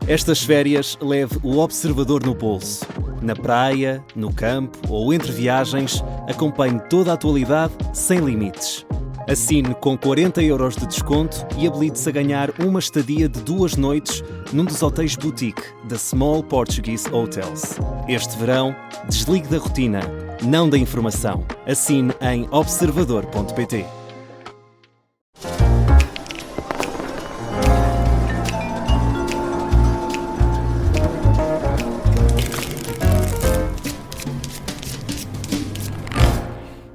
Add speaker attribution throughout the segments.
Speaker 1: Estas férias leve o Observador no bolso. Na praia, no campo ou entre viagens, acompanhe toda a atualidade sem limites. Assine com 40€ de desconto e habilite-se a ganhar uma estadia de 2 noites num dos hotéis boutique da Small Portuguese Hotels. Este verão, desligue da rotina, não da informação. Assine em observador.pt.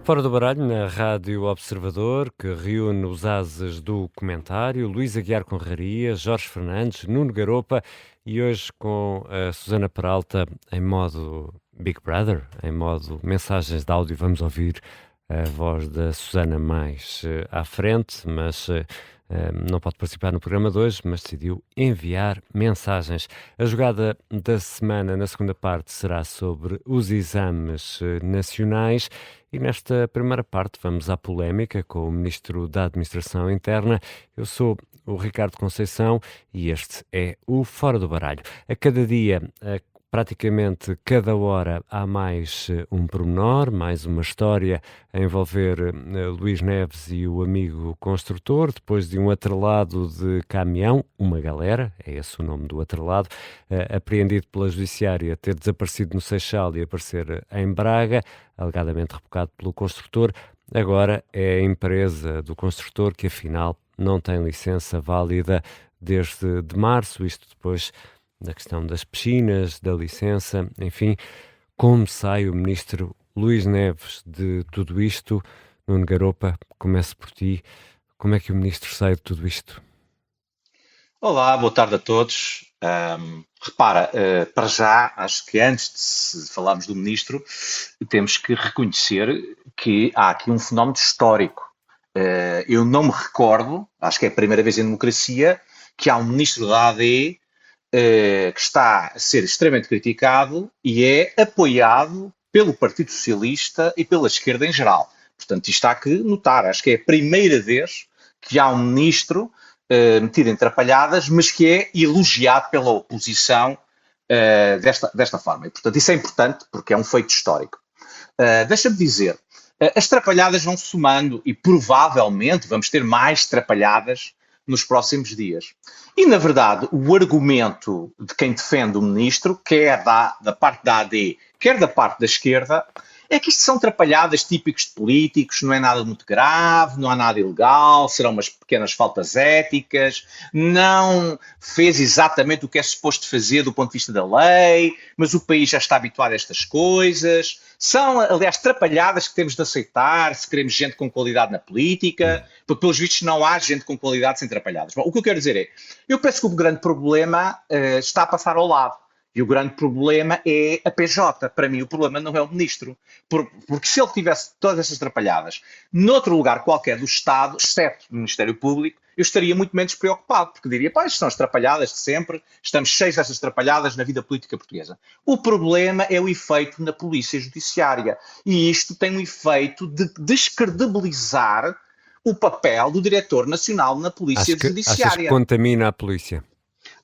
Speaker 2: Fora do Baralho, na Rádio Observador, que reúne os ases do comentário, Luís Aguiar Conraria, Jorge Fernandes, Nuno Garopa e hoje com a Susana Peralta em modo Big Brother, em modo mensagens de áudio. Vamos ouvir a voz da Susana mais à frente, mas não pode participar no programa de hoje, mas decidiu enviar mensagens. A jogada da semana, na segunda parte, será sobre os exames nacionais. E nesta primeira parte vamos à polémica com o Ministro da Administração Interna. Eu sou o Ricardo Conceição e este é o Fora do Baralho. A cada dia, praticamente cada hora, há mais um pormenor, mais uma história a envolver Luís Neves e o amigo construtor, depois de um atrelado de caminhão, uma galera, é esse o nome do atrelado, apreendido pela Judiciária, ter desaparecido no Seixal e aparecer em Braga, alegadamente rebocado pelo construtor. Agora é a empresa do construtor que afinal não tem licença válida desde de março, isto depois da questão das piscinas, da licença, enfim. Como sai o ministro Luís Neves de tudo isto? Nuno Garopa, começo por ti. Como é que o ministro sai de tudo isto?
Speaker 3: Olá, boa tarde a todos. Repara, para já, acho que antes de falarmos do ministro, temos que reconhecer que há aqui um fenómeno histórico. Eu não me recordo, acho que é a primeira vez em democracia, que há um ministro da AD que está a ser extremamente criticado e é apoiado pelo Partido Socialista e pela esquerda em geral. Portanto, isto há que notar. Acho que é a primeira vez que há um ministro metido em trapalhadas, mas que é elogiado pela oposição desta forma. E, portanto, isso é importante porque é um feito histórico. Deixa-me dizer, as trapalhadas vão somando e provavelmente vamos ter mais trapalhadas nos próximos dias. E, na verdade, o argumento de quem defende o ministro, quer da parte da AD, quer da parte da esquerda, é que isto são trapalhadas típicos de políticos, não é nada muito grave, não há nada ilegal, serão umas pequenas faltas éticas, não fez exatamente o que é suposto fazer do ponto de vista da lei, mas o país já está habituado a estas coisas. São, aliás, trapalhadas que temos de aceitar se queremos gente com qualidade na política, porque pelos vistos não há gente com qualidade sem trapalhadas. Bom, o que eu quero dizer é, eu penso que o grande problema está a passar ao lado. E o grande problema é a PJ. Para mim, o problema não é o ministro. Porque se ele tivesse todas essas atrapalhadas noutro lugar qualquer do Estado, exceto no Ministério Público, eu estaria muito menos preocupado, porque diria, pá, isto são as atrapalhadas de sempre, estamos cheios dessas atrapalhadas na vida política portuguesa. O problema é o efeito na Polícia Judiciária. E isto tem um efeito de descredibilizar o papel do Diretor Nacional na Polícia Judiciária.
Speaker 2: Achas que contamina a polícia?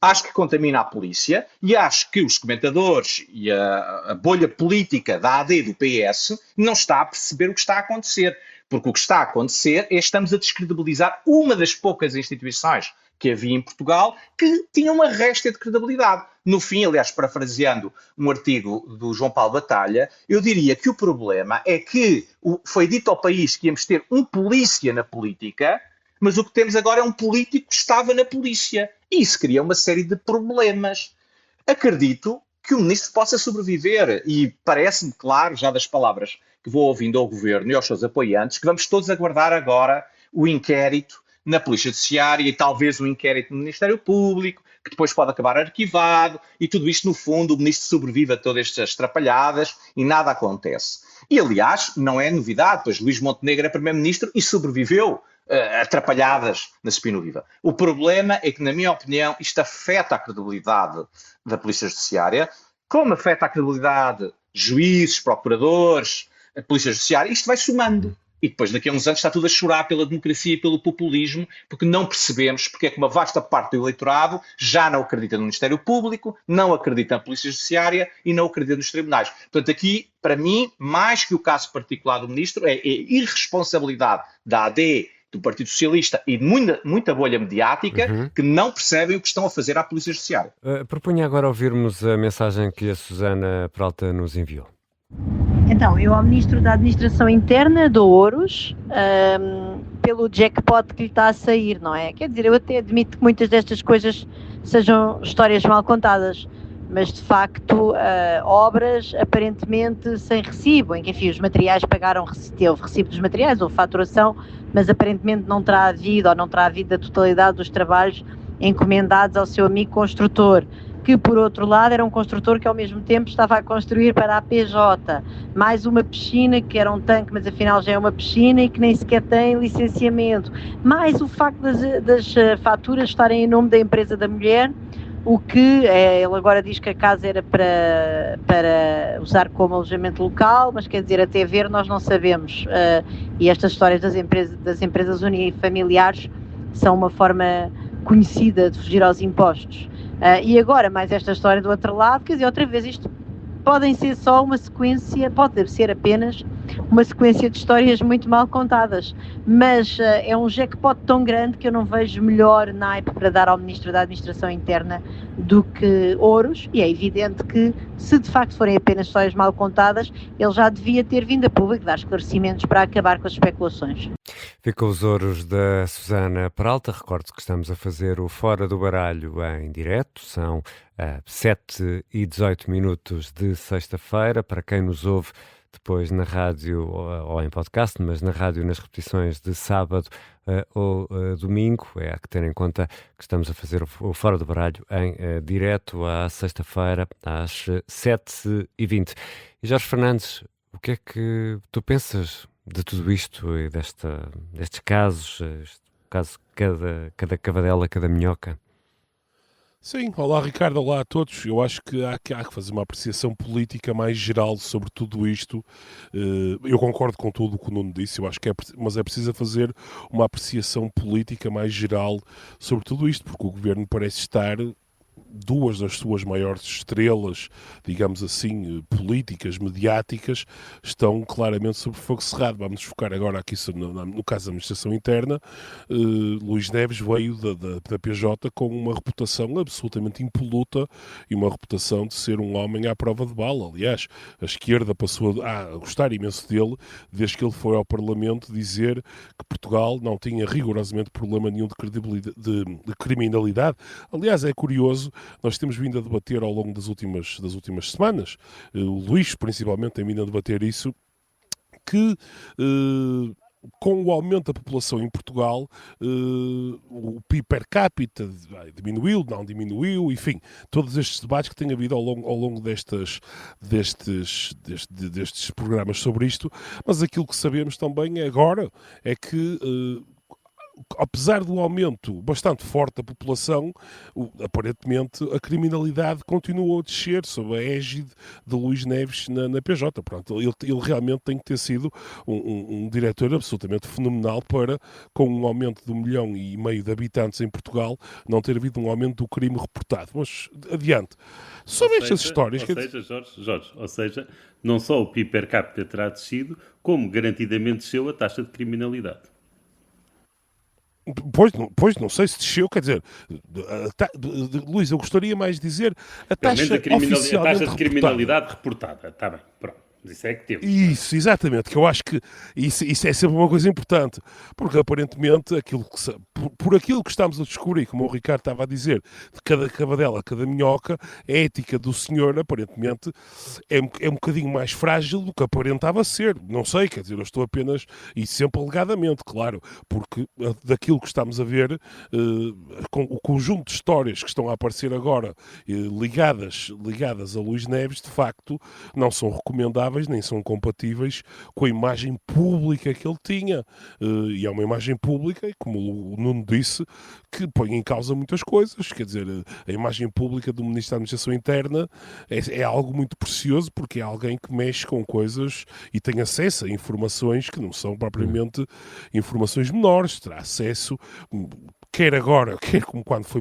Speaker 3: Acho que contamina a polícia e acho que os comentadores e a bolha política da AD e do PS não está a perceber o que está a acontecer. Porque o que está a acontecer é que estamos a descredibilizar uma das poucas instituições que havia em Portugal que tinha uma réstia de credibilidade. No fim, aliás, parafraseando um artigo do João Paulo Batalha, eu diria que o problema é que foi dito ao país que íamos ter um polícia na política, mas o que temos agora é um político que estava na polícia. E isso cria uma série de problemas. Acredito que o ministro possa sobreviver e parece-me claro, já das palavras que vou ouvindo ao governo e aos seus apoiantes, que vamos todos aguardar agora o inquérito na Polícia Judiciária e talvez um inquérito no Ministério Público, que depois pode acabar arquivado, e tudo isto, no fundo, o ministro sobrevive a todas estas atrapalhadas e nada acontece. E, aliás, não é novidade, pois Luís Montenegro é primeiro-ministro e sobreviveu atrapalhadas na Spino Viva. O problema é que, na minha opinião, isto afeta a credibilidade da Polícia Judiciária, como afeta a credibilidade de juízes, procuradores, a Polícia Judiciária, isto vai somando. e depois daqui a uns anos está tudo a chorar pela democracia e pelo populismo, porque não percebemos porque é que uma vasta parte do eleitorado já não acredita no Ministério Público, não acredita na Polícia Judiciária e não acredita nos tribunais. Portanto, aqui, para mim, mais que o caso particular do Ministro, é irresponsabilidade da AD, do Partido Socialista e de muita bolha mediática que não percebem o que estão a fazer à Polícia Judiciária.
Speaker 2: Propunha agora ouvirmos a mensagem que a Susana Peralta nos enviou.
Speaker 4: Então, eu ao Ministro da Administração Interna dou ouros pelo jackpot que lhe está a sair, não é? Quer dizer, eu até admito que muitas destas coisas sejam histórias mal contadas, mas de facto obras aparentemente sem recibo, em que enfim, os materiais houve recibo dos materiais, houve faturação, mas aparentemente não terá havido a totalidade dos trabalhos encomendados ao seu amigo construtor, que por outro lado era um construtor que ao mesmo tempo estava a construir para a PJ, mais uma piscina que era um tanque, mas afinal já é uma piscina e que nem sequer tem licenciamento, mais o facto das faturas estarem em nome da empresa da mulher, o que ele agora diz que a casa era para usar como alojamento local, mas quer dizer, até ver nós não sabemos, e estas histórias das empresas unifamiliares são uma forma conhecida de fugir aos impostos. E agora, mais esta história do outro lado, quer dizer, outra vez, isto podem ser só uma sequência, pode ser apenas uma sequência de histórias muito mal contadas, mas é um jackpot tão grande que eu não vejo melhor naipe para dar ao Ministro da Administração Interna do que ouros, e é evidente que, se de facto forem apenas histórias mal contadas, ele já devia ter vindo a público dar esclarecimentos para acabar com as especulações.
Speaker 2: Ficam os ouros da Susana Peralta. Recordo que estamos a fazer o Fora do Baralho em direto. São 7h18 de sexta-feira. Para quem nos ouve depois na rádio ou em podcast, mas na rádio nas repetições de sábado ou domingo, é que ter em conta que estamos a fazer o Fora do Baralho em direto à sexta-feira às 7h20. E Jorge Fernandes, o que é que tu pensas de tudo isto e destes casos, caso cada cavadela, cada minhoca?
Speaker 5: Sim, olá Ricardo, olá a todos. Eu acho que há que fazer uma apreciação política mais geral sobre tudo isto. Eu concordo com tudo o que o Nuno disse, eu acho que mas é preciso fazer uma apreciação política mais geral sobre tudo isto, porque o governo parece estar... Duas das suas maiores estrelas, digamos assim, políticas, mediáticas, estão claramente sob fogo cerrado. Vamos focar agora aqui no caso da administração interna. Luís Neves veio da PJ com uma reputação absolutamente impoluta e uma reputação de ser um homem à prova de bala. Aliás, a esquerda passou a gostar imenso dele desde que ele foi ao Parlamento dizer que Portugal não tinha rigorosamente problema nenhum de criminalidade. Aliás, é curioso, nós temos vindo a debater ao longo das últimas semanas, o Luís principalmente tem vindo a debater isso, que com o aumento da população em Portugal, o PIB per capita diminuiu, não diminuiu, enfim, todos estes debates que tem havido ao longo destes programas sobre isto, mas aquilo que sabemos também agora é que apesar do aumento bastante forte da população, aparentemente a criminalidade continuou a descer sob a égide de Luís Neves na PJ. Pronto, ele realmente tem que ter sido um diretor absolutamente fenomenal para, com um aumento de 1,5 milhão de habitantes em Portugal, não ter havido um aumento do crime reportado. Mas adiante. Sobre estas histórias...
Speaker 6: Ou seja, não só o PIB per capita terá descido, como garantidamente desceu a taxa de criminalidade.
Speaker 5: Pois, não sei se desceu, quer dizer, Luís, eu gostaria mais de dizer a taxa
Speaker 6: de criminalidade reportada. Está bem, pronto. Isso é que temos.
Speaker 5: Isso, exatamente, que eu acho que isso é sempre uma coisa importante, porque aparentemente por aquilo que estamos a descobrir, como o Ricardo estava a dizer, de cada cavadela, cada minhoca, a ética do senhor aparentemente é um bocadinho mais frágil do que aparentava ser. Não sei, quer dizer, eu estou apenas, e sempre alegadamente, claro, porque daquilo que estamos a ver, com o conjunto de histórias que estão a aparecer agora ligadas a Luís Neves, de facto, não são recomendáveis aceitáveis, nem são compatíveis com a imagem pública que ele tinha. E é uma imagem pública, como o Nuno disse, que põe em causa muitas coisas. Quer dizer, a imagem pública do Ministro da Administração Interna é algo muito precioso, porque é alguém que mexe com coisas e tem acesso a informações que não são propriamente informações menores. Terá acesso, quer agora, quer como quando foi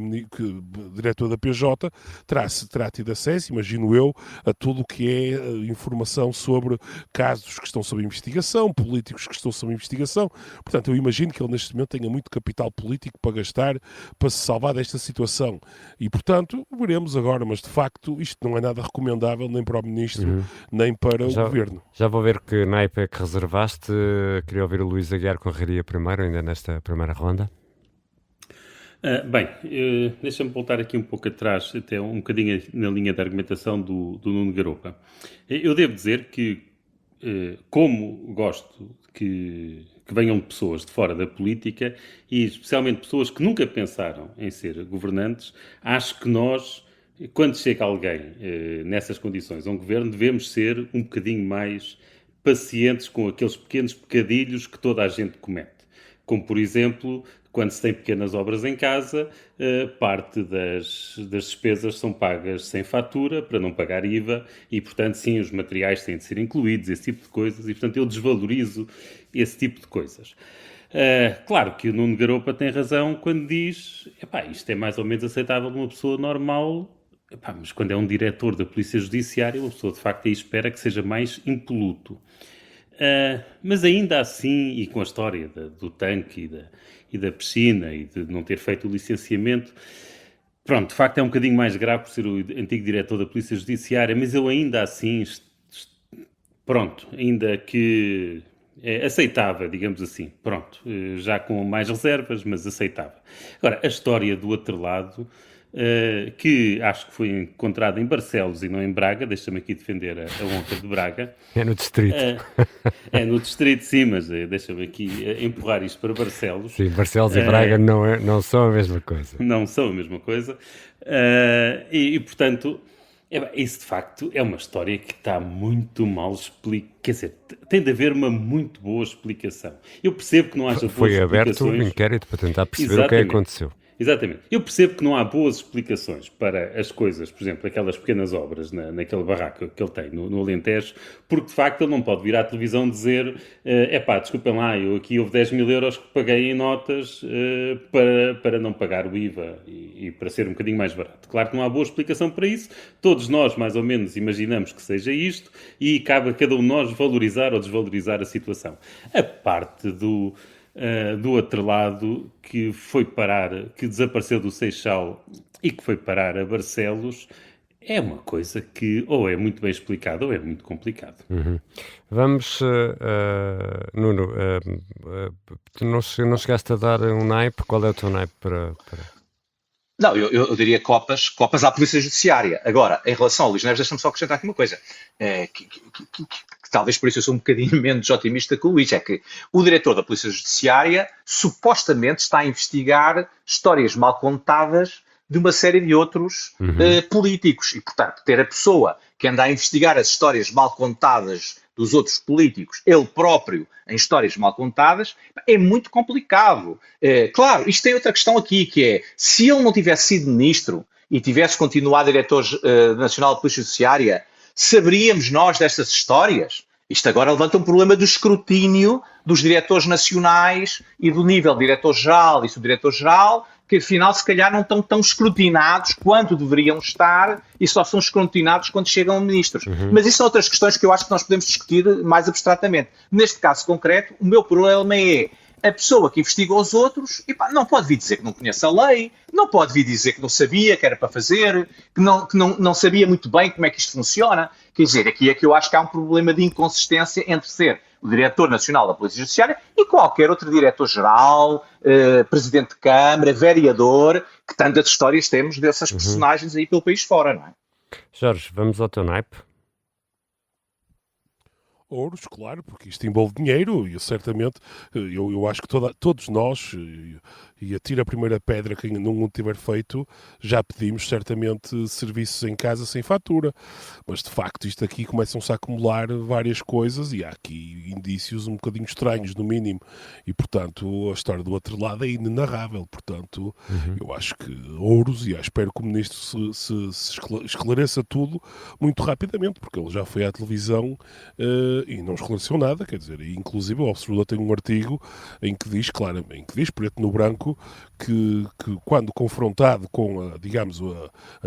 Speaker 5: diretor da PJ, terá tido acesso, imagino eu, a tudo o que é informação sobre casos que estão sob investigação, políticos que estão sob investigação. Portanto, eu imagino que ele neste momento tenha muito capital político para gastar para se salvar desta situação. E, portanto, veremos agora, mas de facto isto não é nada recomendável nem para o Ministro, nem para o Governo.
Speaker 2: Já vou ver que naipe é que reservaste. Queria ouvir o Luís Aguiar Conraria primeiro, ainda nesta primeira ronda.
Speaker 6: Deixa-me voltar aqui um pouco atrás, até um bocadinho na linha da argumentação do Nuno Garopa. Eu devo dizer que, como gosto que venham pessoas de fora da política, e especialmente pessoas que nunca pensaram em ser governantes, acho que nós, quando chega alguém nessas condições a um governo, devemos ser um bocadinho mais pacientes com aqueles pequenos pecadilhos que toda a gente comete. Como, por exemplo, quando se tem pequenas obras em casa, parte das despesas são pagas sem fatura, para não pagar IVA, e, portanto, sim, os materiais têm de ser incluídos, esse tipo de coisas, e, portanto, eu desvalorizo esse tipo de coisas. Claro que o Nuno Garopa tem razão quando diz, isto é mais ou menos aceitável numa pessoa normal, mas quando é um diretor da Polícia Judiciária, uma pessoa, de facto, aí espera que seja mais impoluto. Mas ainda assim, e com a história do tanque e da piscina e de não ter feito o licenciamento, pronto, de facto é um bocadinho mais grave por ser o antigo diretor da Polícia Judiciária, mas eu ainda assim, pronto, ainda que é aceitável, digamos assim, pronto, já com mais reservas, mas aceitável. Agora, a história do atrelado, que acho que foi encontrada em Barcelos e não em Braga, deixa-me aqui defender a honra de Braga.
Speaker 2: É no distrito.
Speaker 6: É no distrito, sim, mas deixa-me aqui empurrar isto para Barcelos.
Speaker 2: Sim, Barcelos e Braga não são a mesma coisa.
Speaker 6: Não são a mesma coisa. Portanto, isso de facto é uma história que está muito mal explicada. Quer dizer, tem de haver uma muito boa explicação. Eu percebo que não haja boas explicações.
Speaker 2: Foi aberto um inquérito para tentar perceber o que aconteceu.
Speaker 6: Exatamente. Eu percebo que não há boas explicações para as coisas, por exemplo, aquelas pequenas obras naquele barraco que ele tem no Alentejo, porque de facto ele não pode vir à televisão dizer desculpem lá, aqui houve 10 mil euros que paguei em notas para não pagar o IVA e para ser um bocadinho mais barato. Claro que não há boa explicação para isso, todos nós mais ou menos imaginamos que seja isto e cabe a cada um de nós valorizar ou desvalorizar a situação. A parte do atrelado que desapareceu do Seixal e que foi parar a Barcelos, é uma coisa que ou é muito bem explicada ou é muito complicado.
Speaker 2: Vamos, Nuno, tu não chegaste a dar um naipe, qual é o teu naipe para...
Speaker 3: Não, eu diria copas à Polícia Judiciária. Agora, em relação ao Luís Neves, deixa-me só acrescentar aqui uma coisa, que talvez por isso eu sou um bocadinho menos otimista que o Luís, é que o diretor da Polícia Judiciária supostamente está a investigar histórias mal contadas de uma série de outros políticos. E, portanto, ter a pessoa que anda a investigar as histórias mal contadas dos outros políticos, ele próprio, em histórias mal contadas, é muito complicado. Claro, isto tem outra questão aqui, que é, se ele não tivesse sido ministro e tivesse continuado diretor nacional da Polícia Judiciária, saberíamos nós destas histórias? Isto agora levanta um problema do escrutínio dos diretores nacionais e do nível de diretor-geral e subdiretor-geral, que afinal se calhar não estão tão escrutinados quanto deveriam estar e só são escrutinados quando chegam a ministros. Mas isso são outras questões que eu acho que nós podemos discutir mais abstratamente. Neste caso concreto, o meu problema é a pessoa que investigou os outros não pode vir dizer que não conhece a lei, não pode vir dizer que não sabia que era para fazer, que não sabia muito bem como é que isto funciona. Quer dizer, aqui é que eu acho que há um problema de inconsistência entre ser o diretor nacional da Polícia Judiciária e qualquer outro diretor-geral, presidente de Câmara, vereador, que tantas histórias temos dessas personagens aí pelo país fora, não é?
Speaker 2: Jorge, vamos ao teu naipe.
Speaker 5: Ouros, claro, porque isto envolve dinheiro e certamente eu acho que todos nós, e atira a primeira pedra quem não o tiver feito, já pedimos certamente serviços em casa sem fatura. Mas de facto isto aqui começam-se a acumular várias coisas e há aqui indícios um bocadinho estranhos, no mínimo. E portanto a história do outro lado é inenarrável. Portanto, eu acho que Ouros, e espero que o Ministro se esclareça tudo muito rapidamente, porque ele já foi à televisão e não esclareceu nada, quer dizer, e, inclusive o Observador tem um artigo em que diz claramente, que diz preto no branco, que quando confrontado com a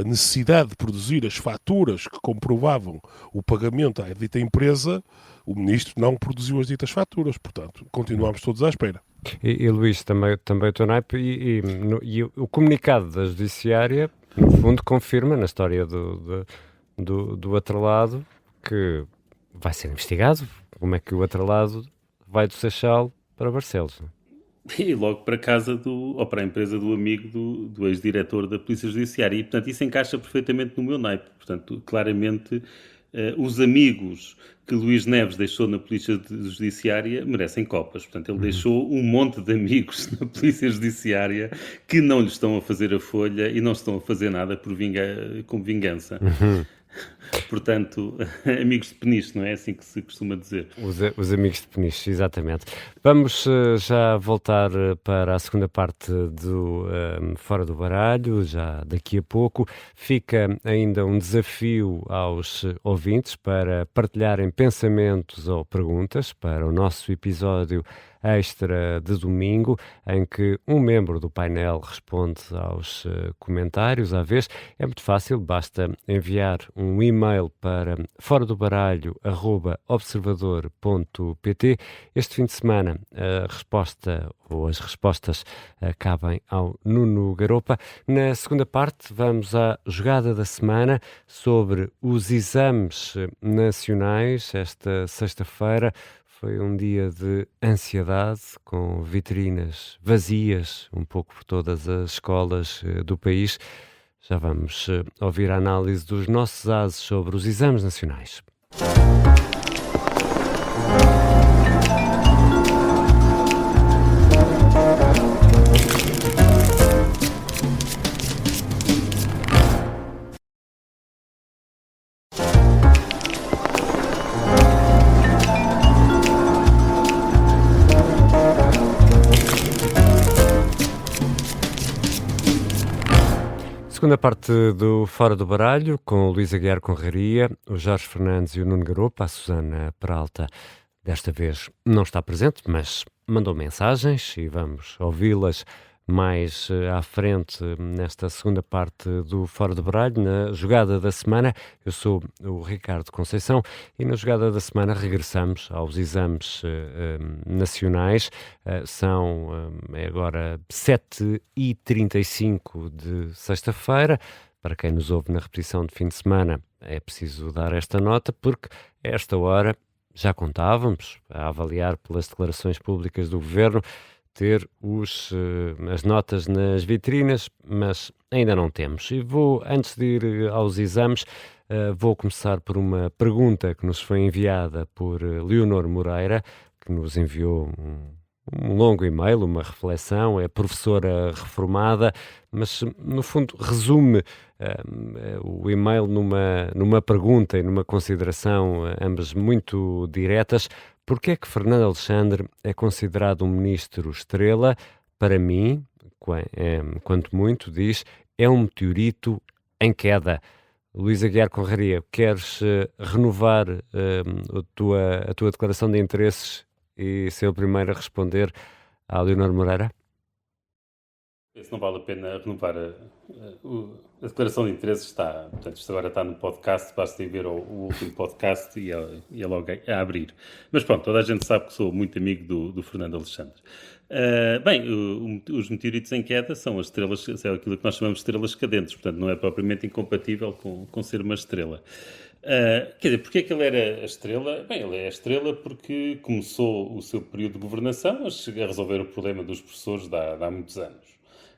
Speaker 5: necessidade de produzir as faturas que comprovavam o pagamento à dita empresa, o Ministro não produziu as ditas faturas, portanto, continuamos todos à espera.
Speaker 2: E Luís, também o teu naipe, e o comunicado da Judiciária, no fundo, confirma na história do atrelado que vai ser investigado. Como é que o atrelado vai do Seixal para Barcelos?
Speaker 6: E logo para casa ou para a empresa do amigo do ex-diretor da Polícia Judiciária. E, portanto, isso encaixa perfeitamente no meu naipe. Portanto, claramente, os amigos que Luís Neves deixou na Polícia Judiciária merecem copas. Portanto, ele deixou um monte de amigos na Polícia Judiciária que não lhe estão a fazer a folha e não estão a fazer nada com vingança. Portanto, amigos de Peniche, não é assim que se costuma dizer?
Speaker 2: Os amigos de Peniche, exatamente. Vamos já voltar para a segunda parte do Fora do Baralho, já daqui a pouco. Fica ainda um desafio aos ouvintes para partilharem pensamentos ou perguntas para o nosso episódio extra de domingo, em que um membro do painel responde aos comentários à vez. É muito fácil, basta enviar um e-mail para foradobaralho@observador.pt. Este fim de semana a resposta ou as respostas cabem ao Nuno Garopa. Na segunda parte vamos à jogada da semana sobre os exames nacionais. Esta sexta-feira foi um dia de ansiedade, com vitrinas vazias, um pouco por todas as escolas do país. Já vamos ouvir a análise dos nossos ases sobre os exames nacionais. Segunda parte do Fora do Baralho, com o Luís Aguiar Conraria, o Jorge Fernandes e o Nuno Garopa. A Susana Peralta desta vez não está presente, mas mandou mensagens e vamos ouvi-las mais à frente nesta segunda parte do Fora do Baralho, na jogada da semana. Eu sou o Ricardo Conceição e na jogada da semana regressamos aos exames nacionais. São agora 7h35 de sexta-feira. Para quem nos ouve na repetição de fim de semana, é preciso dar esta nota, porque a esta hora já contávamos, a avaliar pelas declarações públicas do Governo, ter as notas nas vitrinas, mas ainda não temos. E antes de ir aos exames, vou começar por uma pergunta que nos foi enviada por Leonor Moreira, que nos enviou um longo e-mail, uma reflexão. É professora reformada, mas no fundo resume o e-mail numa pergunta e numa consideração, ambas muito diretas. Porquê é que Fernando Alexandre é considerado um ministro estrela? Para mim, quanto muito, diz, é um meteorito em queda. Luís Aguiar Conraria, queres renovar a tua declaração de interesses e ser o primeiro a responder à Leonor Moreira?
Speaker 6: Não vale a pena renovar a declaração de interesses. Portanto, isto agora está no podcast, basta ir ver o último podcast e é logo a abrir. Mas pronto, toda a gente sabe que sou muito amigo do Fernando Alexandre. Os meteoritos em queda são as estrelas, é aquilo que nós chamamos de estrelas cadentes, portanto não é propriamente incompatível com ser uma estrela. Quer dizer, porquê é que ele era a estrela? Bem, ele é a estrela porque começou o seu período de governação a resolver o problema dos professores de há muitos anos.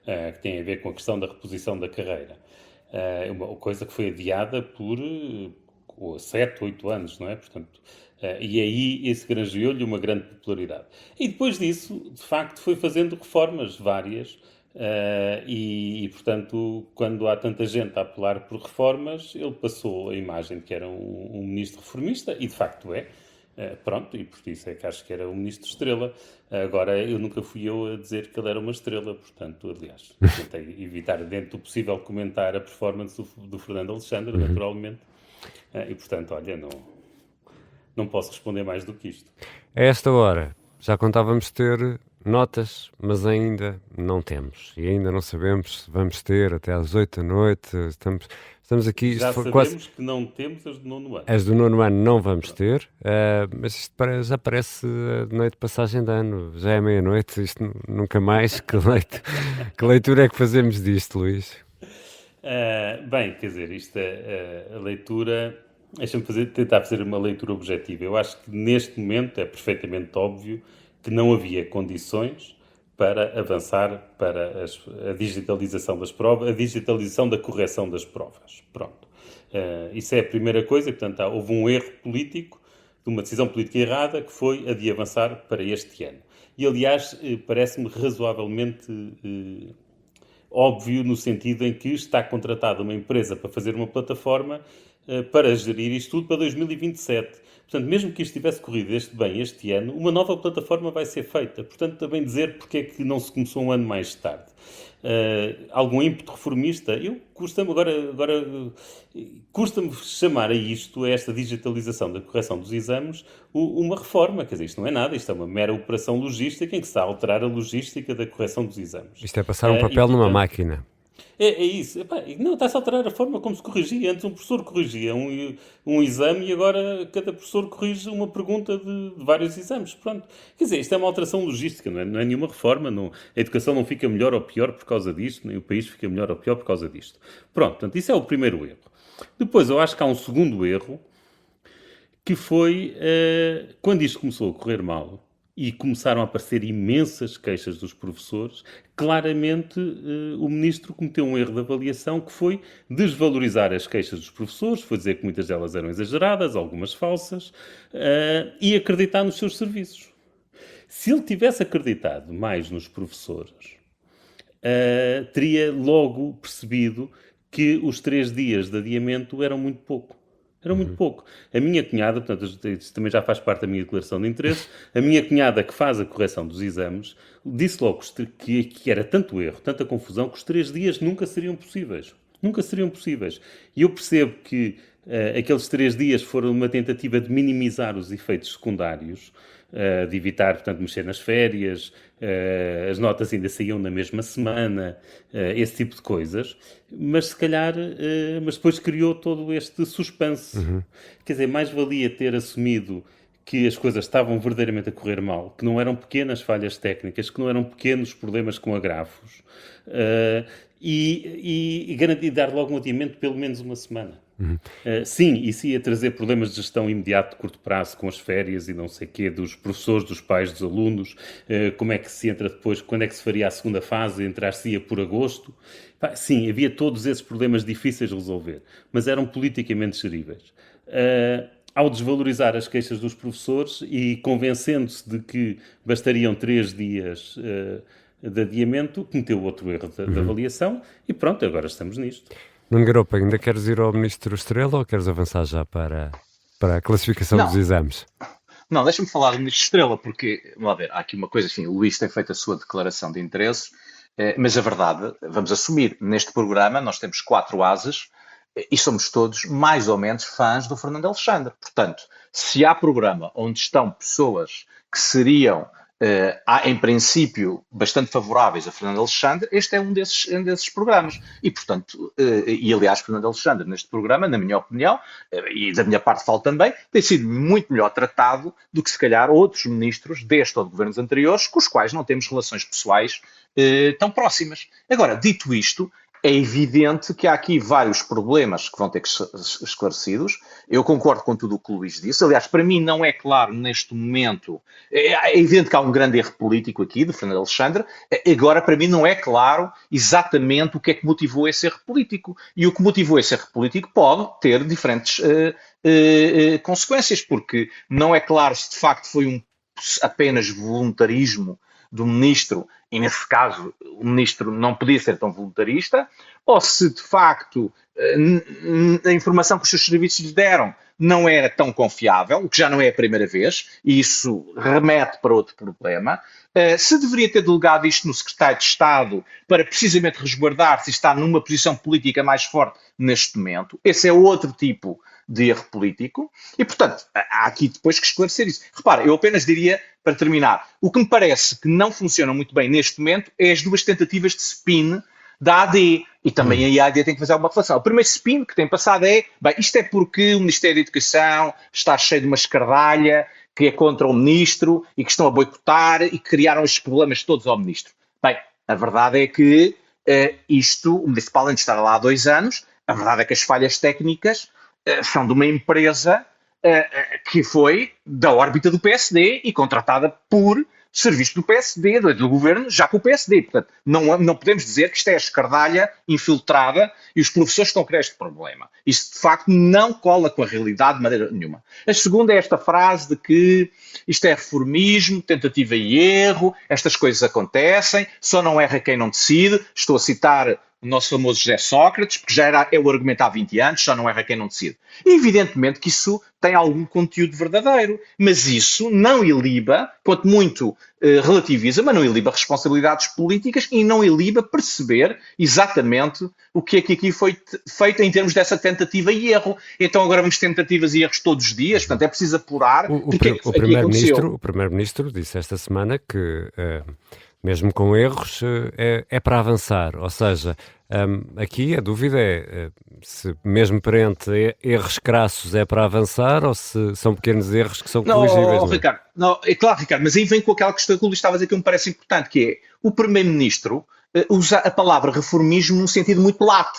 Speaker 6: Que tem a ver com a questão da reposição da carreira. Uma coisa que foi adiada por ou 7, 8 anos, não é? Portanto, e aí esse granjeou-lhe uma grande popularidade. E depois disso, de facto, foi fazendo reformas várias, portanto, quando há tanta gente a apelar por reformas, ele passou a imagem de que era um ministro reformista, e de facto é. Pronto, e por isso é que acho que era o ministro estrela. Agora, eu nunca fui eu a dizer que ele era uma estrela, portanto, aliás, tentei evitar dentro do possível comentar a performance do Fernando Alexandre, naturalmente, e portanto, olha, não posso responder mais do que isto.
Speaker 2: A esta hora, já contávamos ter notas, mas ainda não temos. E ainda não sabemos se vamos ter até às 8 da noite. Estamos aqui...
Speaker 6: Já sabemos que não temos as do 9º ano.
Speaker 2: As do 9º ano não vamos ter, mas isto já parece a noite de passagem de ano. Já é meia-noite, isto nunca mais. Que leitura é que fazemos disto, Luís?
Speaker 6: Bem, quer dizer, isto a leitura... Deixa-me tentar fazer uma leitura objetiva. Eu acho que neste momento é perfeitamente óbvio que não havia condições para avançar para a digitalização das provas, a digitalização da correção das provas. Pronto. Isso é a primeira coisa, e, portanto, houve um erro político, de uma decisão política errada, que foi a de avançar para este ano. E, aliás, parece-me razoavelmente óbvio no sentido em que está contratada uma empresa para fazer uma plataforma para gerir isto tudo para 2027. Portanto, mesmo que isto tivesse corrido bem este ano, uma nova plataforma vai ser feita. Portanto, também dizer porque é que não se começou um ano mais tarde. Algum ímpeto reformista? Custa-me chamar a esta digitalização da correção dos exames, uma reforma. Quer dizer, isto não é nada, isto é uma mera operação logística em que se está a alterar a logística da correção dos exames.
Speaker 2: Isto é passar um papel numa máquina.
Speaker 6: É isso. Epá, não, está-se a alterar a forma como se corrigia. Antes um professor corrigia um exame e agora cada professor corrige uma pergunta de vários exames. Pronto. Quer dizer, isto é uma alteração logística, não é nenhuma reforma. A educação não fica melhor ou pior por causa disto, nem o país fica melhor ou pior por causa disto. Pronto, portanto, isso é o primeiro erro. Depois, eu acho que há um segundo erro, que foi quando isto começou a correr mal, e começaram a aparecer imensas queixas dos professores, claramente o ministro cometeu um erro de avaliação que foi desvalorizar as queixas dos professores, foi dizer que muitas delas eram exageradas, algumas falsas, e acreditar nos seus serviços. Se ele tivesse acreditado mais nos professores, teria logo percebido que os 3 dias de adiamento eram muito pouco. Era muito pouco. A minha cunhada, portanto, isso também já faz parte da minha declaração de interesse, a minha cunhada que faz a correção dos exames, disse logo que era tanto erro, tanta confusão, que os 3 dias nunca seriam possíveis. Nunca seriam possíveis. E eu percebo que aqueles 3 dias foram uma tentativa de minimizar os efeitos secundários, de evitar, portanto, mexer nas férias, as notas ainda saíam na mesma semana, esse tipo de coisas, mas se calhar, mas depois criou todo este suspense. Quer dizer, mais valia ter assumido que as coisas estavam verdadeiramente a correr mal, que não eram pequenas falhas técnicas, que não eram pequenos problemas com agravos, e garantir dar logo um adiamento de pelo menos uma semana. Sim, isso ia trazer problemas de gestão imediato de curto prazo, com as férias e não sei o quê, dos professores, dos pais, dos alunos, como é que se entra depois, quando é que se faria a segunda fase, entrar-se-ia por agosto. Sim, havia todos esses problemas difíceis de resolver, mas eram politicamente geríveis. Ao desvalorizar as queixas dos professores e convencendo-se de que bastariam 3 dias de adiamento, cometeu outro erro de avaliação e pronto, agora estamos nisto.
Speaker 2: Nuno Garopa, ainda queres ir ao Ministro Estrela ou queres avançar já para a classificação dos exames?
Speaker 3: Não, deixa-me falar do Ministro Estrela, porque, vamos lá ver, há aqui uma coisa, enfim, o Luís tem feito a sua declaração de interesses, mas a verdade, vamos assumir, neste programa nós temos 4 ases e somos todos mais ou menos fãs do Fernando Alexandre. Portanto, se há programa onde estão pessoas que seriam, em princípio, bastante favoráveis a Fernando Alexandre, este é um desses programas. E, portanto, aliás, Fernando Alexandre, neste programa, na minha opinião, e da minha parte falo também, tem sido muito melhor tratado do que, se calhar, outros ministros deste ou de governos anteriores, com os quais não temos relações pessoais tão próximas. Agora, dito isto, é evidente que há aqui vários problemas que vão ter que ser esclarecidos. Eu concordo com tudo o que o Luís disse. Aliás, para mim não é claro neste momento. É evidente que há um grande erro político aqui do Fernando Alexandre. Agora, para mim, não é claro exatamente o que é que motivou esse erro político. E o que motivou esse erro político pode ter diferentes consequências, porque não é claro se de facto foi apenas voluntarismo do ministro, e nesse caso o ministro não podia ser tão voluntarista, ou se de facto a informação que os seus serviços lhe deram não era tão confiável, o que já não é a primeira vez, e isso remete para outro problema. Se deveria ter delegado isto no secretário de Estado para precisamente resguardar se está numa posição política mais forte neste momento, esse é outro tipo de erro político, e portanto há aqui depois que esclarecer isso. Repara, eu apenas diria, para terminar, o que me parece que não funciona muito bem neste momento é as duas tentativas de spin da AD, e também a AD tem que fazer alguma reflexão. O primeiro spin que tem passado é, bem, isto é porque o Ministério da Educação está cheio de uma escardalha que é contra o ministro e que estão a boicotar e que criaram estes problemas todos ao ministro. Bem, a verdade é que o municipal antes de estar lá há 2 anos, a verdade é que as falhas técnicas são de uma empresa que foi da órbita do PSD e contratada por serviço do PSD, do governo, já com o PSD. Portanto, não podemos dizer que isto é a escardalha infiltrada e os professores estão a criar este problema. Isto, de facto, não cola com a realidade de maneira nenhuma. A segunda é esta frase de que isto é reformismo, tentativa e erro, estas coisas acontecem, só não erra quem não decide. Estou a citar o nosso famoso José Sócrates, porque já é o argumento há 20 anos, só não erra quem não decide. E evidentemente que isso tem algum conteúdo verdadeiro, mas isso não iliba, quanto muito relativiza, mas não iliba responsabilidades políticas e não iliba perceber exatamente o que é que aqui foi feito em termos dessa tentativa e erro. Então agora vamos tentativas e erros todos os dias, portanto é preciso apurar o que é que aconteceu.
Speaker 2: O Primeiro-Ministro disse esta semana que mesmo com erros, é para avançar. Ou seja, aqui a dúvida é se mesmo perante erros crassos é para avançar ou se são pequenos erros que são corrigíveis.
Speaker 3: Ricardo, é claro, Ricardo, mas aí vem com aquela questão que o Luís estava a dizer que me parece importante, que é o Primeiro-Ministro usa a palavra reformismo num sentido muito lato.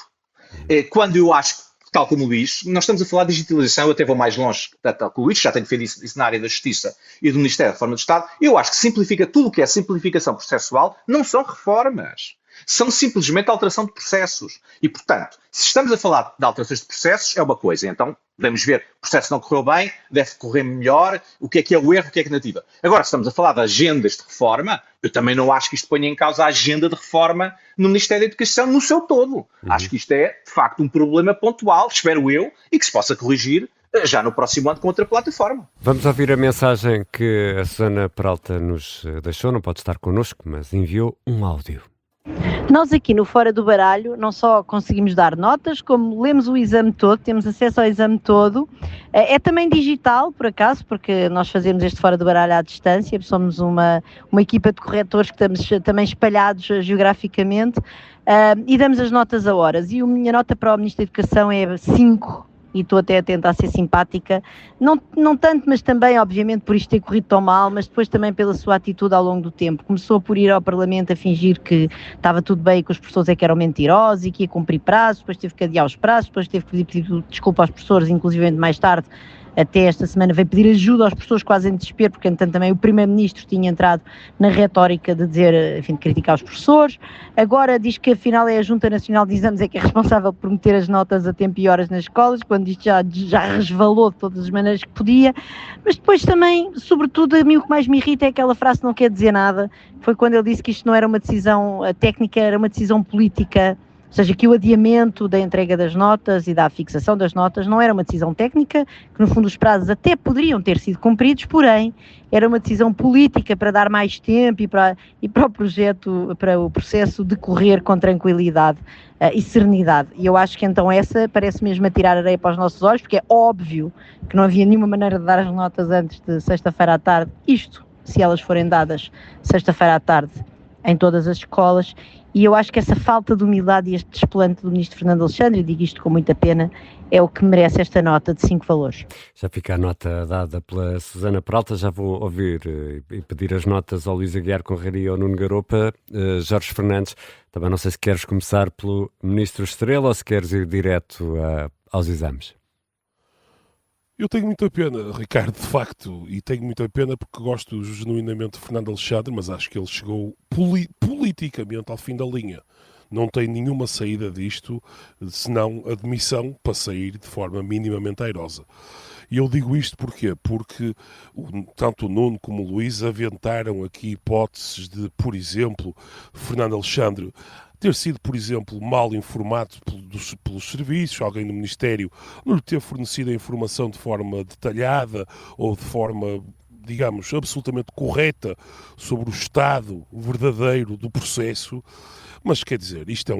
Speaker 3: Quando eu acho que, tal como o Luís, nós estamos a falar de digitalização, eu até vou mais longe, tal como o Luís, já tenho feito isso na área da Justiça e do Ministério da Reforma do Estado, eu acho que simplifica tudo o que é simplificação processual, não são reformas. São simplesmente alteração de processos. E, portanto, se estamos a falar de alterações de processos, é uma coisa. Então, podemos ver, o processo não correu bem, deve correr melhor, o que é o erro, o que é a negativa. Agora, se estamos a falar de agendas de reforma, eu também não acho que isto ponha em causa a agenda de reforma no Ministério da Educação no seu todo. Acho que isto é, de facto, um problema pontual, espero eu, e que se possa corrigir já no próximo ano com outra plataforma.
Speaker 2: Vamos ouvir a mensagem que a Susana Peralta nos deixou, não pode estar connosco, mas enviou um áudio.
Speaker 4: Nós aqui no Fora do Baralho não só conseguimos dar notas, como lemos o exame todo, temos acesso ao exame todo. É também digital, por acaso, porque nós fazemos este Fora do Baralho à distância, somos uma equipa de corretores que estamos também espalhados geograficamente e damos as notas a horas. E a minha nota para o Ministro da Educação é 5. E estou até a tentar ser simpática, não tanto, mas também, obviamente, por isto ter corrido tão mal, mas depois também pela sua atitude ao longo do tempo. Começou por ir ao Parlamento a fingir que estava tudo bem e que os professores é que eram mentirosos e que ia cumprir prazos, depois teve que adiar os prazos, depois teve que pedir desculpa aos professores, inclusive mais tarde, até esta semana veio pedir ajuda aos professores quase em desespero, porque entanto também o Primeiro-Ministro tinha entrado na retórica de dizer, enfim, de criticar os professores. Agora diz que afinal é a Junta Nacional de Exames é que é responsável por meter as notas a tempo e horas nas escolas, quando isto já resvalou de todas as maneiras que podia. Mas depois também, sobretudo, a mim o que mais me irrita é aquela frase que não quer dizer nada. Foi quando ele disse que isto não era uma decisão técnica, era uma decisão política. Ou seja, que o adiamento da entrega das notas e da fixação das notas não era uma decisão técnica, que no fundo os prazos até poderiam ter sido cumpridos, porém era uma decisão política para dar mais tempo e para o projeto, para o processo decorrer com tranquilidade e serenidade. E eu acho que então essa parece mesmo a tirar areia para os nossos olhos, porque é óbvio que não havia nenhuma maneira de dar as notas antes de sexta-feira à tarde, isto se elas forem dadas sexta-feira à tarde em todas as escolas. E eu acho que essa falta de humildade e este desplante do ministro Fernando Alexandre, e digo isto com muita pena, é o que merece esta nota de 5 valores.
Speaker 2: Já fica a nota dada pela Susana Peralta, já vou ouvir e pedir as notas ao Luís Aguiar Conraria e ao Nuno Garopa. Jorge Fernandes, também não sei se queres começar pelo Ministro Estrela ou se queres ir direto aos exames.
Speaker 5: Eu tenho muita pena, Ricardo, de facto, e tenho muita pena porque gosto genuinamente de Fernando Alexandre, mas acho que ele chegou politicamente ao fim da linha. Não tem nenhuma saída disto, senão admissão para sair de forma minimamente airosa. E eu digo isto porquê? Porque tanto o Nuno como o Luís aventaram aqui hipóteses de, por exemplo, Fernando Alexandre ter sido, por exemplo, mal informado pelos serviços, alguém no Ministério não lhe ter fornecido a informação de forma detalhada ou de forma, digamos, absolutamente correta sobre o estado verdadeiro do processo. Mas quer dizer, isto é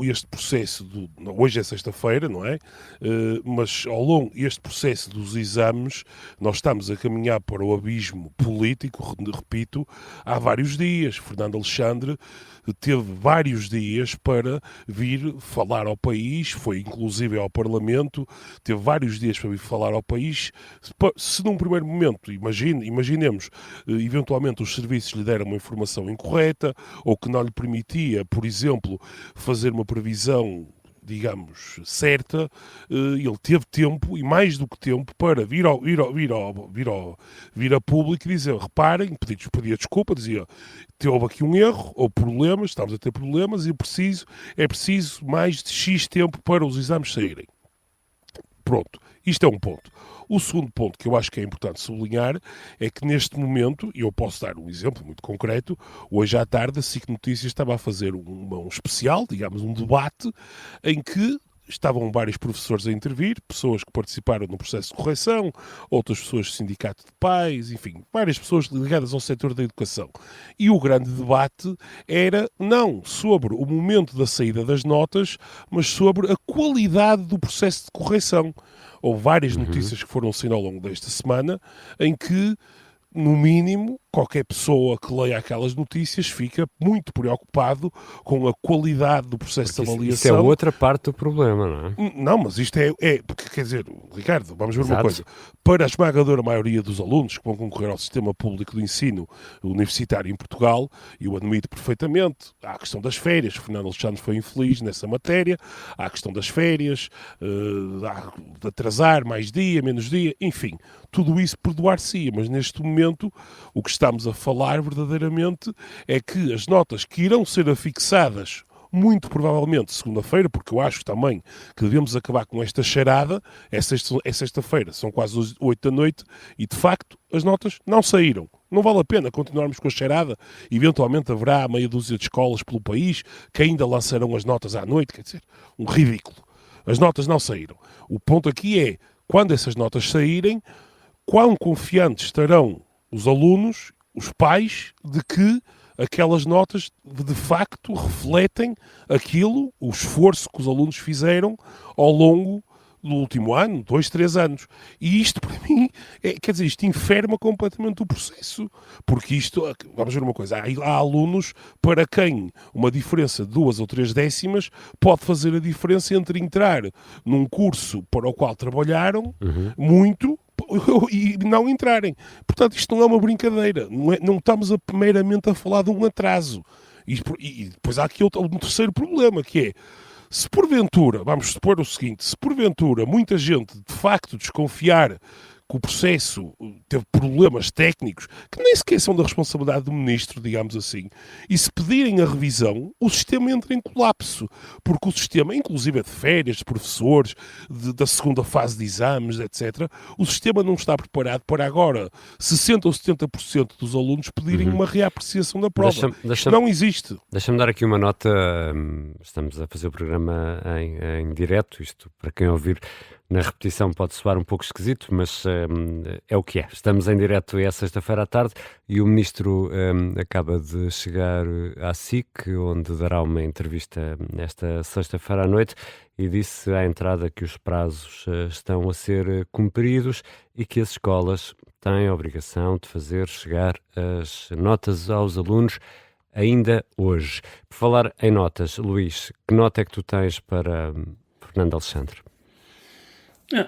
Speaker 5: este processo, hoje é sexta-feira, não é? Mas ao longo deste processo dos exames, nós estamos a caminhar para o abismo político, repito, há vários dias. Fernando Alexandre teve vários dias para vir falar ao país, foi inclusive ao Parlamento, teve vários dias para vir falar ao país. Se num primeiro momento, imaginemos, eventualmente os serviços lhe deram uma informação incorreta ou que não lhe permitia, por exemplo, fazer uma previsão, digamos, certa, ele teve tempo, e mais do que tempo, para vir a público e dizer, reparem, pedia desculpa, dizia, houve aqui um erro, ou problemas, estamos a ter problemas, e é preciso mais de X tempo para os exames saírem. Pronto, isto é um ponto. O segundo ponto que eu acho que é importante sublinhar é que neste momento, e eu posso dar um exemplo muito concreto, hoje à tarde a SIC Notícias estava a fazer um especial, digamos, um debate, em que estavam vários professores a intervir, pessoas que participaram no processo de correção, outras pessoas do sindicato de pais, enfim, várias pessoas ligadas ao setor da educação. E o grande debate era não sobre o momento da saída das notas, mas sobre a qualidade do processo de correção. Houve várias notícias que foram saindo ao longo desta semana em que, no mínimo, qualquer pessoa que leia aquelas notícias fica muito preocupado com a qualidade do processo de avaliação.
Speaker 2: Isso é outra parte do problema, não é?
Speaker 5: Não, mas isto é porque, quer dizer, Ricardo, vamos ver uma coisa.
Speaker 2: Exato.
Speaker 5: Para a esmagadora maioria dos alunos que vão concorrer ao sistema público do ensino universitário em Portugal, eu admito perfeitamente, há a questão das férias, Fernando Alexandre foi infeliz nessa matéria, há a questão das férias, há de atrasar mais dia, menos dia, enfim, tudo isso perdoar-se-ia, mas neste momento o que estamos a falar verdadeiramente é que as notas que irão ser afixadas muito provavelmente segunda-feira, porque eu acho também que devemos acabar com esta charada, é sexta-feira, são quase 8 da noite, e de facto as notas não saíram. Não vale a pena continuarmos com a charada, eventualmente haverá meia dúzia de escolas pelo país que ainda lançarão as notas à noite, quer dizer, um ridículo. As notas não saíram. O ponto aqui é, quando essas notas saírem, quão confiantes estarão os alunos, os pais, de que aquelas notas de facto refletem aquilo, o esforço que os alunos fizeram ao longo do último ano, 2, 3 anos. E isto, para mim, quer dizer, isto enferma completamente o processo. Porque isto, vamos ver uma coisa, há alunos para quem uma diferença de 2 ou 3 décimas pode fazer a diferença entre entrar num curso para o qual trabalharam muito e não entrarem. Portanto, isto não é uma brincadeira. Não estamos meramente a falar de um atraso. E depois há aqui um terceiro problema, que é, se porventura, vamos supor o seguinte, se porventura muita gente de facto desconfiar que o processo teve problemas técnicos, que nem sequer são da responsabilidade do ministro, digamos assim, e se pedirem a revisão, o sistema entra em colapso, porque o sistema, inclusive de férias, de professores, da segunda fase de exames, etc., o sistema não está preparado para agora 60% ou 70% dos alunos pedirem uma reapreciação da prova. Não existe.
Speaker 2: Deixa-me dar aqui uma nota, estamos a fazer o programa em direto, isto para quem ouvir na repetição pode soar um pouco esquisito, mas é o que é. Estamos em direto sexta-feira à tarde e o Ministro acaba de chegar à SIC, onde dará uma entrevista nesta sexta-feira à noite, e disse à entrada que os prazos estão a ser cumpridos e que as escolas têm a obrigação de fazer chegar as notas aos alunos ainda hoje. Por falar em notas, Luís, que nota é que tu tens para Fernando Alexandre?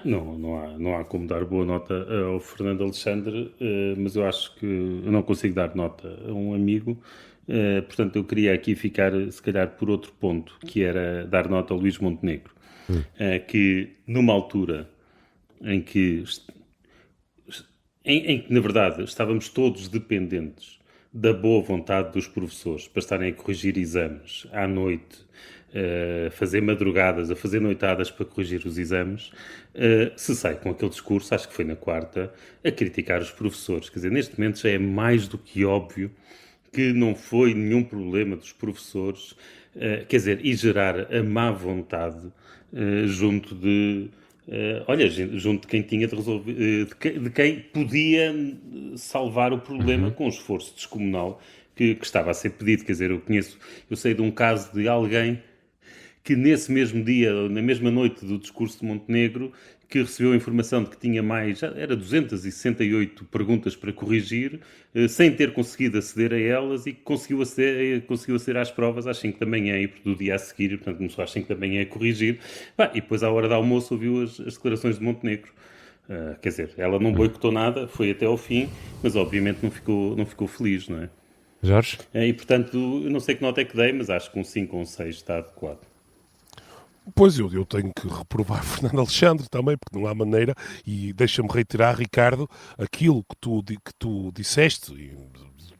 Speaker 6: Não há como dar boa nota ao Fernando Alexandre, mas eu acho que eu não consigo dar nota a um amigo, portanto eu queria aqui ficar, se calhar, por outro ponto, que era dar nota ao Luís Montenegro, que numa altura em que, na verdade, estávamos todos dependentes da boa vontade dos professores para estarem a corrigir exames à noite, a fazer madrugadas, a fazer noitadas para corrigir os exames, se sai com aquele discurso, acho que foi na quarta, a criticar os professores. Quer dizer, neste momento já é mais do que óbvio que não foi nenhum problema dos professores, quer dizer, e gerar a má vontade junto de quem tinha de resolver, de quem podia salvar o problema com um esforço descomunal que estava a ser pedido. Quer dizer, eu sei de um caso de alguém que nesse mesmo dia, na mesma noite do discurso de Montenegro, que recebeu a informação de que tinha era 268 perguntas para corrigir, sem ter conseguido aceder a elas, e que conseguiu aceder às provas às 5 da manhã e do dia a seguir, portanto começou às 5 da manhã a corrigir, e depois à hora do almoço ouviu as declarações de Montenegro. Quer dizer, ela não boicotou nada, foi até ao fim, mas obviamente não ficou feliz, não é?
Speaker 2: Jorge?
Speaker 6: E portanto, eu não sei que nota é que dei, mas acho que um 5 ou um 6 está adequado.
Speaker 5: Pois eu tenho que reprovar Fernando Alexandre também, porque não há maneira, e deixa-me reiterar, Ricardo, aquilo que tu disseste, e,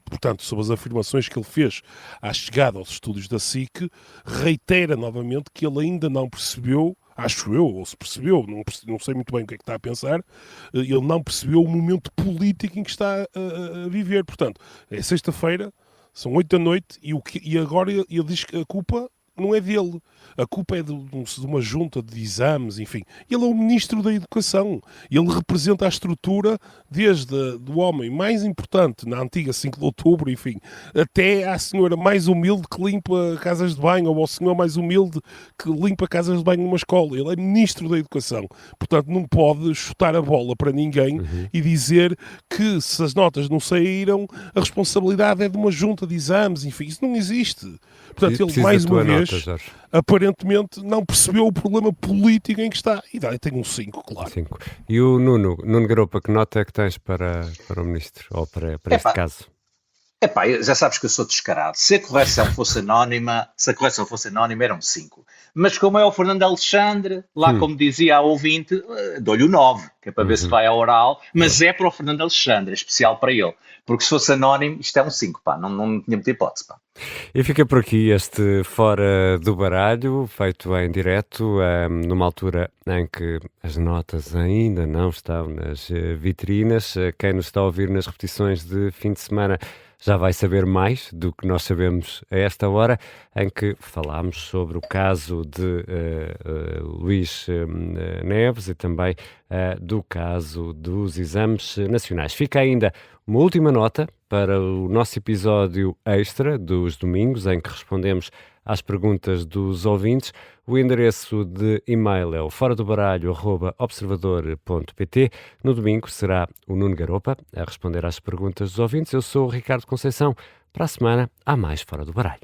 Speaker 5: portanto, sobre as afirmações que ele fez à chegada aos estúdios da SIC, reitera novamente que ele ainda não percebeu, acho eu, ou se percebeu, não sei muito bem o que é que está a pensar, ele não percebeu o momento político em que está a viver. Portanto, é sexta-feira, são 8 da noite, e agora ele diz que a culpa não é dele. A culpa é de uma junta de exames, enfim. Ele é o Ministro da Educação. Ele representa a estrutura desde o homem mais importante na antiga 5 de outubro, enfim, até à senhora mais humilde que limpa casas de banho, ou ao senhor mais humilde que limpa casas de banho numa escola. Ele é Ministro da Educação. Portanto, não pode chutar a bola para ninguém e dizer que se as notas não saíram, a responsabilidade é de uma junta de exames, enfim. Isso não existe. Portanto, ele mais uma vez, aparentemente, não percebeu o problema político em que está. E daí tem um 5, claro.
Speaker 2: 5. E o Nuno Garopa, que nota é que tens para o Ministro, ou para este caso?
Speaker 3: Já sabes que eu sou descarado. Se a correção fosse anónima, era um 5. Mas como é o Fernando Alexandre, lá como dizia a ouvinte, dou-lhe o 9, que é para ver se vai ao oral, mas é para o Fernando Alexandre, é especial para ele. Porque se fosse anónimo, isto é um 5, não tinha muita hipótese, pá.
Speaker 2: E fica por aqui este Fora do Baralho, feito em direto, numa altura em que as notas ainda não estão nas vitrinas. Quem nos está a ouvir nas repetições de fim de semana já vai saber mais do que nós sabemos a esta hora, em que falámos sobre o caso de Luís Neves e também do caso dos exames nacionais. Fica ainda uma última nota para o nosso episódio extra dos domingos, em que respondemos às perguntas dos ouvintes. O endereço de e-mail é o foradobaralho@observador.pt. No domingo será o Nuno Garopa a responder às perguntas dos ouvintes. Eu sou o Ricardo Conceição. Para a semana há mais Fora do Baralho.